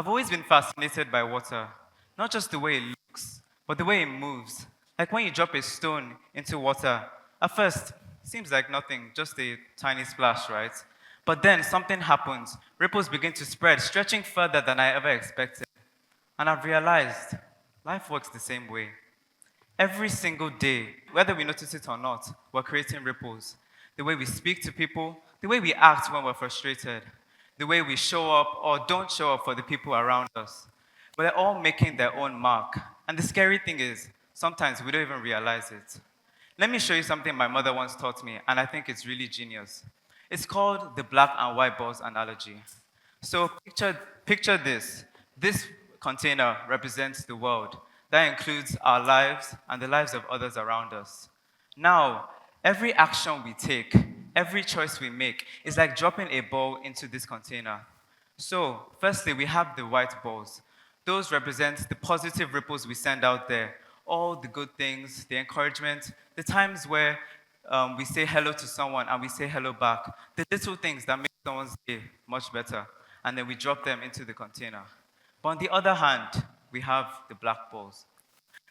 I've always been fascinated by water, not just the way it looks, but the way it moves. Like when you drop a stone into water, at first, it seems like nothing, just a tiny splash, right? But then something happens. Ripples begin to spread, stretching further than I ever expected. And I've realized life works the same way. Every single day, whether we notice it or not, we're creating ripples. The way we speak to people, the way we act when we're frustrated, the way we show up or don't show up for the people around us. But they're all making their own mark. And the scary thing is, sometimes we don't even realize it. Let me show you something my mother once taught me, and I think it's really genius. It's called the black and white balls analogy. So picture this. This container represents the world. That includes our lives and the lives of others around us. Now, every action we take, every choice we make is like dropping a ball into this container. So, firstly, we have the white balls. Those represent the positive ripples we send out there, all the good things, the encouragement, the times where we say hello to someone and we say hello back, the little things that make someone's day much better, and then we drop them into the container. But on the other hand, we have the black balls.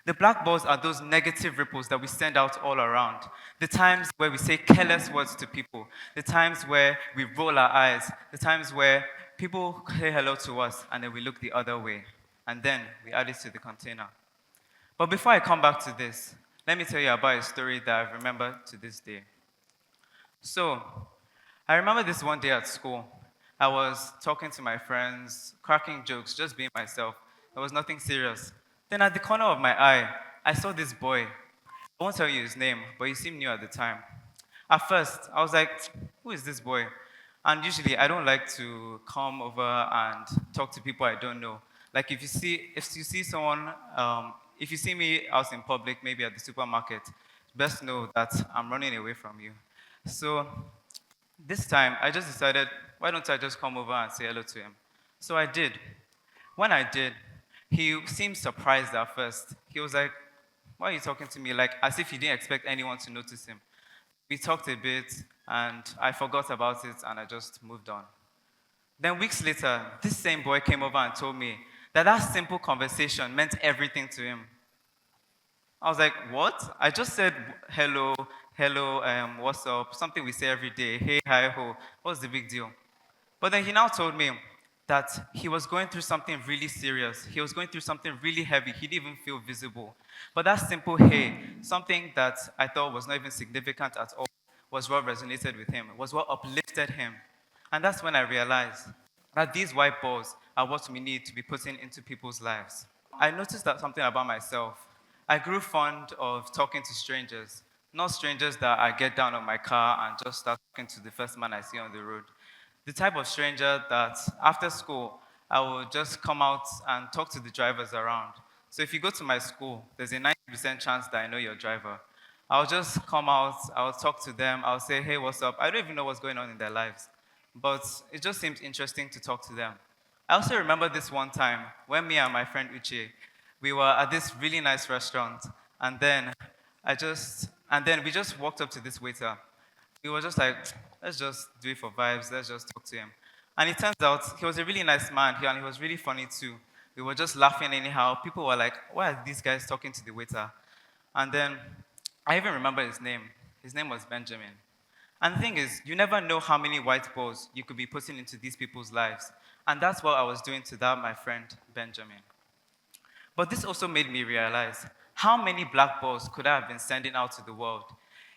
The black balls are those negative ripples that we send out all around. The times where we say careless words to people, the times where we roll our eyes, the times where people say hello to us and then we look the other way. And then we add it to the container. But before I come back to this, let me tell you about a story that I remember to this day. So, I remember this one day at school. I was talking to my friends, cracking jokes, just being myself. There was nothing serious. Then at the corner of my eye, I saw this boy. I won't tell you his name, but he seemed new at the time. At first, I was like, who is this boy? And usually, I don't like to come over and talk to people I don't know. Like if you see someone, if you see me out in public, maybe at the supermarket, best know that I'm running away from you. So this time, I just decided, why don't I just come over and say hello to him? So I did. When I did, he seemed surprised at first. He was like, why are you talking to me? Like, as if he didn't expect anyone to notice him. We talked a bit, and I forgot about it, and I just moved on. Then weeks later, this same boy came over and told me that that simple conversation meant everything to him. I was like, what? I just said hello, hello, what's up, something we say every day, hey, hi, ho, what's the big deal? But then he now told me that he was going through something really serious. He was going through something really heavy. He didn't even feel visible. But that simple hey, something that I thought was not even significant at all, was what resonated with him, was what uplifted him. And that's when I realized that these white balls are what we need to be putting into people's lives. I noticed that something about myself. I grew fond of talking to strangers, not strangers that I get down on my car and just start talking to the first man I see on the road. The type of stranger that after school, I will just come out and talk to the drivers around. So if you go to my school, there's a 90% chance that I know your driver. I'll just come out, I'll talk to them, I'll say, hey, what's up? I don't even know what's going on in their lives. But it just seems interesting to talk to them. I also remember this one time when me and my friend Uche, we were at this really nice restaurant, and then we just walked up to this waiter. We were just like, let's just do it for vibes, let's just talk to him. And it turns out he was a really nice man, and he was really funny too. We were just laughing anyhow. People were like, why are these guys talking to the waiter? And then I even remember his name. His name was Benjamin. And the thing is, you never know how many white balls you could be putting into these people's lives. And that's what I was doing to that, my friend, Benjamin. But this also made me realize how many black balls could I have been sending out to the world?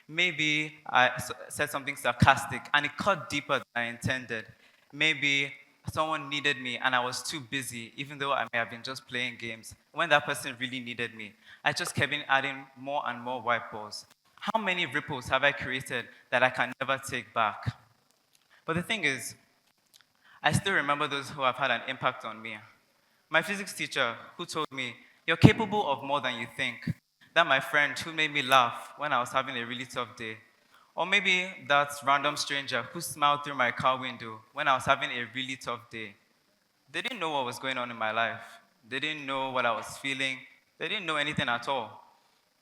Maybe I said something sarcastic and it cut deeper than I intended. Maybe someone needed me and I was too busy, even though I may have been just playing games. When that person really needed me, I just kept on adding more and more white balls. How many ripples have I created that I can never take back? But the thing is, I still remember those who have had an impact on me. My physics teacher who told me, you're capable of more than you think. That my friend who made me laugh when I was having a really tough day. Or maybe that random stranger who smiled through my car window when I was having a really tough day. They didn't know what was going on in my life. They didn't know what I was feeling. They didn't know anything at all.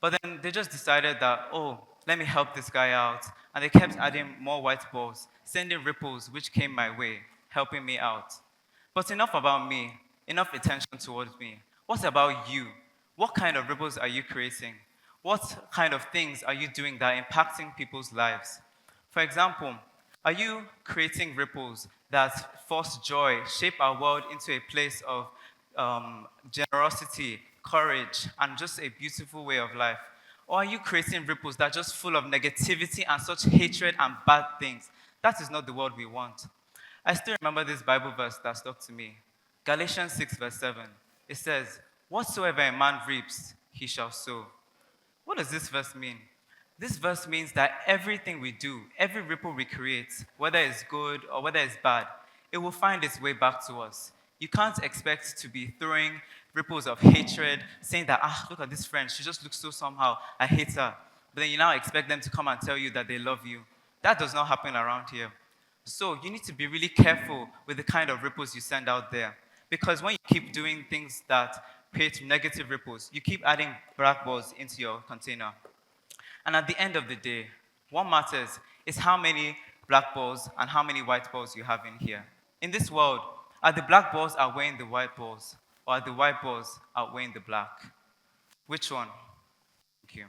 But then they just decided that, oh, let me help this guy out. And they kept adding more white balls, sending ripples which came my way, helping me out. But enough about me. enough attention towards me. What about you? What kind of ripples are you creating? What kind of things are you doing that are impacting people's lives? For example, are you creating ripples that force joy, shape our world into a place of generosity, courage, and just a beautiful way of life? Or are you creating ripples that are just full of negativity and such hatred and bad things? That is not the world we want. I still remember this Bible verse that stuck to me. Galatians 6, verse 7. It says, "Whatsoever a man reaps, he shall sow." What does this verse mean? This verse means that everything we do, every ripple we create, whether it's good or whether it's bad, it will find its way back to us. You can't expect to be throwing ripples of hatred, saying that, look at this friend, she just looks so somehow, I hate her. But then you now expect them to come and tell you that they love you. That does not happen around here. So you need to be really careful with the kind of ripples you send out there. Because when you keep doing things that create negative ripples, you keep adding black balls into your container. And at the end of the day, what matters is how many black balls and how many white balls you have in here. In this world, are the black balls outweighing the white balls, or are the white balls outweighing the black? Which one? Thank you.